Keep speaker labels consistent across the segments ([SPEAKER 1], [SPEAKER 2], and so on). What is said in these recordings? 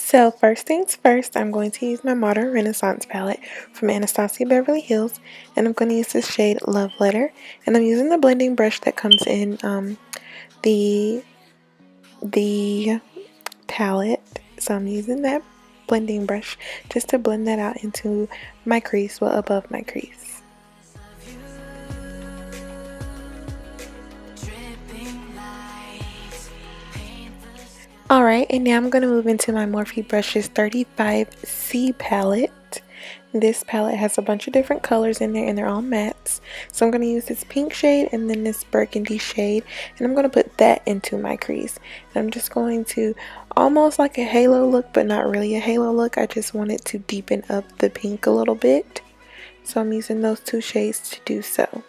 [SPEAKER 1] So first things first, I'm going to use my Modern Renaissance palette from Anastasia Beverly Hills, and I'm going to use this shade Love Letter, and I'm using the blending brush that comes in the palette. So I'm using that blending brush just to blend that out into my crease, well above my crease. Alright, and now I'm going to move into my Morphe Brushes 35C palette. This palette has a bunch of different colors in there and they're all mattes. So I'm going to use this pink shade and then this burgundy shade, and I'm going to put that into my crease. And I'm just going to almost like a halo look, but not really a halo look. I just want it to deepen up the pink a little bit. So I'm using those two shades to do so.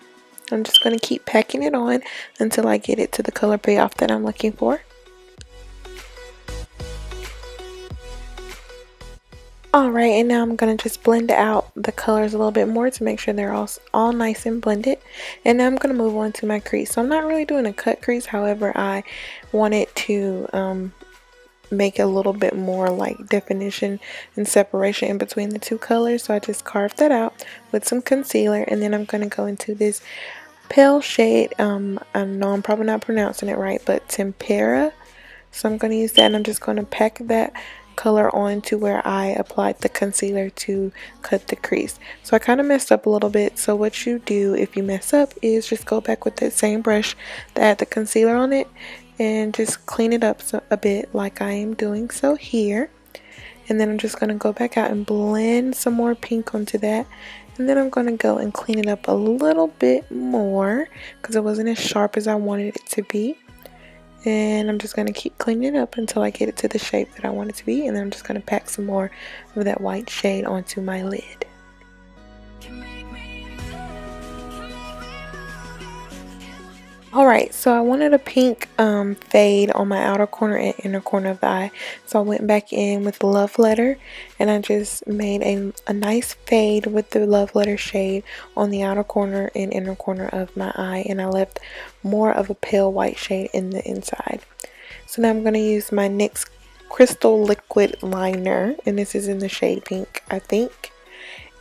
[SPEAKER 1] I'm just going to keep packing it on until I get it to the color payoff that I'm looking for. Alright, and now I'm going to just blend out the colors a little bit more to make sure they're all nice and blended. And now I'm going to move on to my crease. So I'm not really doing a cut crease, however I wanted to make a little bit more like definition and separation in between the two colors. So I just carved that out with some concealer, and then I'm going to go into this pale shade. I know I'm probably not pronouncing it right, but tempera. So I'm going to use that, and I'm just going to pack that color on to where I applied the concealer to cut the crease. So I kind of messed up a little bit. So what you do if you mess up is just go back with that same brush that had the concealer on it and just clean it up a bit like I am doing so here. And then I'm just going to go back out and blend some more pink onto that. And then I'm going to go and clean it up a little bit more because it wasn't as sharp as I wanted it to be. And I'm just going to keep cleaning it up until I get it to the shape that I want it to be. And then I'm just going to pack some more of that white shade onto my lid. Alright, so I wanted a pink fade on my outer corner and inner corner of the eye. So I went back in with Love Letter, and I just made a nice fade with the Love Letter shade on the outer corner and inner corner of my eye. And I left more of a pale white shade in the inside. So now I'm going to use my NYX Crystal Liquid Liner, and this is in the shade pink, I think.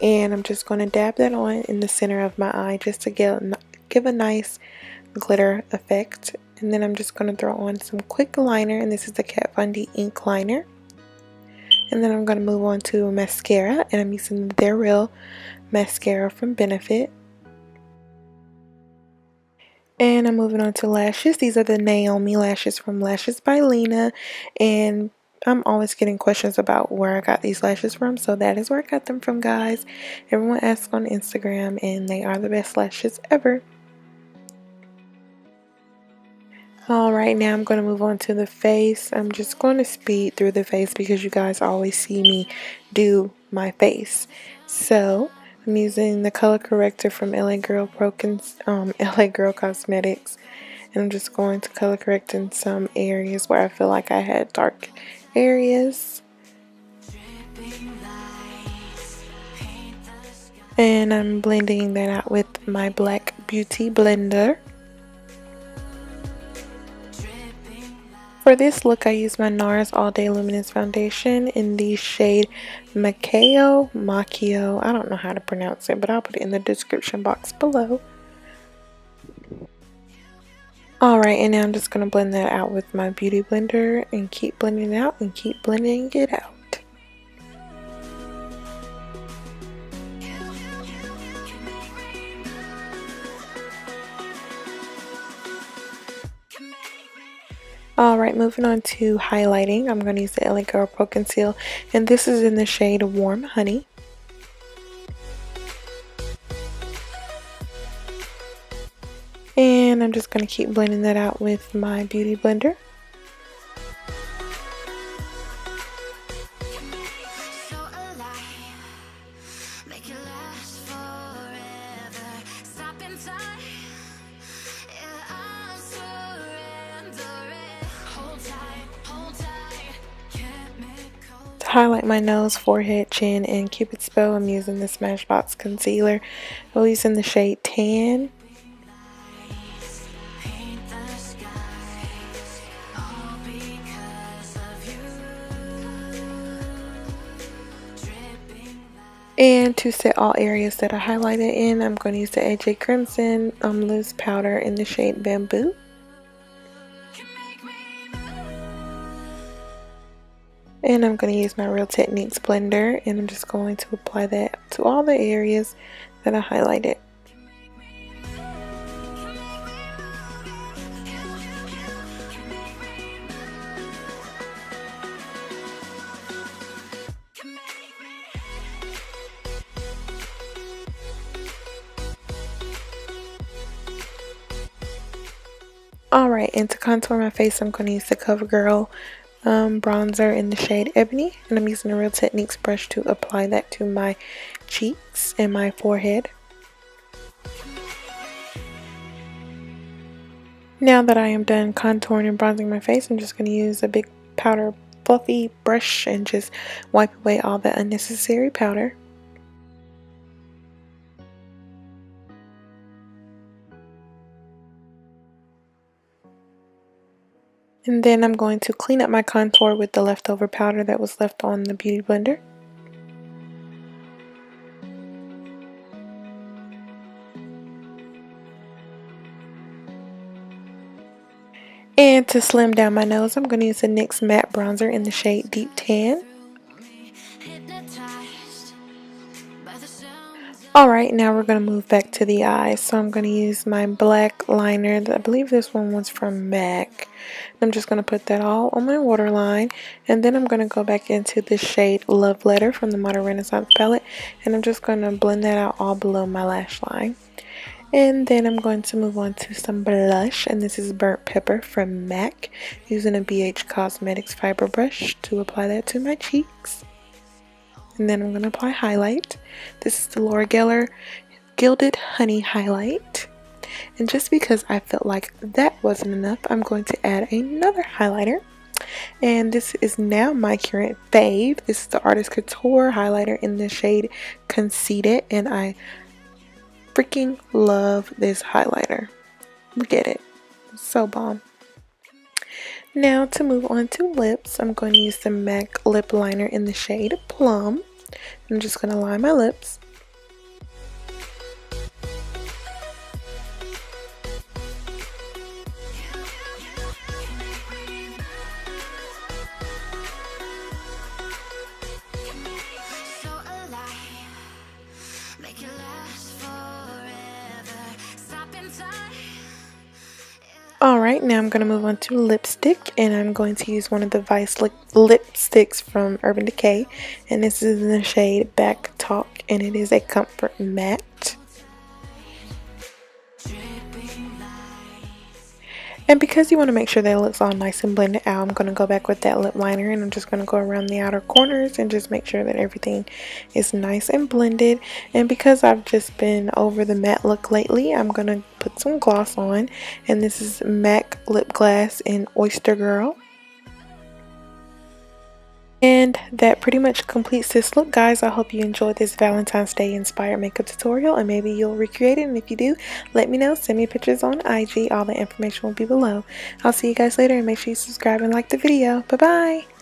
[SPEAKER 1] And I'm just going to dab that on in the center of my eye just to give a nice glitter effect. And then I'm just going to throw on some quick liner, and this is the Kat Von D ink liner. And then I'm going to move on to mascara, and I'm using the They're Real mascara from Benefit. And I'm moving on to lashes. These are the Naomi lashes from Lashes by Lena, and I'm always getting questions about where I got these lashes from, so that is where I got them from, guys. Everyone asks on Instagram, and they are the best lashes ever. Alright, now I'm going to move on to the face. I'm just going to speed through the face because you guys always see me do my face. So I'm using the color corrector from LA Girl Cosmetics, and I'm just going to color correct in some areas where I feel like I had dark areas. And I'm blending that out with my Black Beauty blender. For this look, I use my NARS All Day Luminous Foundation in the shade Macao. I don't know how to pronounce it, but I'll put it in the description box below. Alright, and now I'm just going to blend that out with my beauty blender and keep blending it out and keep blending it out. Alright, moving on to highlighting. I'm going to use the LA Girl Pro Conceal, and this is in the shade Warm Honey. And I'm just going to keep blending that out with my beauty blender. To highlight my nose, forehead, chin, and Cupid's bow, I'm using the Smashbox concealer. I'm using the shade Tan. And to set all areas that I highlighted in, I'm going to use the AJ Crimson loose powder in the shade Bamboo. And I'm going to use my Real Techniques blender, and I'm just going to apply that to all the areas that I highlighted. Alright, and to contour my face, I'm going to use the Covergirl bronzer in the shade Ebony, and I'm using a Real Techniques brush to apply that to my cheeks and my forehead. Now that I am done contouring and bronzing my face, I'm just going to use a big powder fluffy brush and just wipe away all the unnecessary powder. And then I'm going to clean up my contour with the leftover powder that was left on the beauty blender. And to slim down my nose, I'm going to use the NYX Matte Bronzer in the shade Deep Tan. Alright, now we're going to move back to the eyes. So I'm going to use my black liner. I believe this one was from MAC. I'm just going to put that all on my waterline. And then I'm going to go back into the shade Love Letter from the Modern Renaissance palette. And I'm just going to blend that out all below my lash line. And then I'm going to move on to some blush. And this is Burnt Pepper from MAC. Using a BH Cosmetics fiber brush to apply that to my cheeks. And then I'm going to apply highlight. This is the Laura Gellar Gilded Honey Highlight. And just because I felt like that wasn't enough, I'm going to add another highlighter. And this is now my current fave. This is the Artist Couture highlighter in the shade Conceited. And I freaking love this highlighter. Look at it. It's so bomb. Now to move on to lips, I'm going to use the MAC Lip Liner in the shade Plum. I'm just going to line my lips. Alright, now I'm going to move on to lipstick, and I'm going to use one of the Vice lipsticks from Urban Decay, and this is in the shade Back Talk, and it is a comfort matte. And because you want to make sure that it looks all nice and blended out, I'm going to go back with that lip liner, and I'm just going to go around the outer corners and just make sure that everything is nice and blended. And because I've just been over the matte look lately, I'm going to put some gloss on, and this is MAC Lipglass in Oyster Girl. And that pretty much completes this look, guys. I hope you enjoyed this Valentine's Day inspired makeup tutorial, and maybe you'll recreate it. And if you do, let me know. Send me pictures on IG. All the information will be below. I'll see you guys later, and make sure you subscribe and like the video. Bye bye.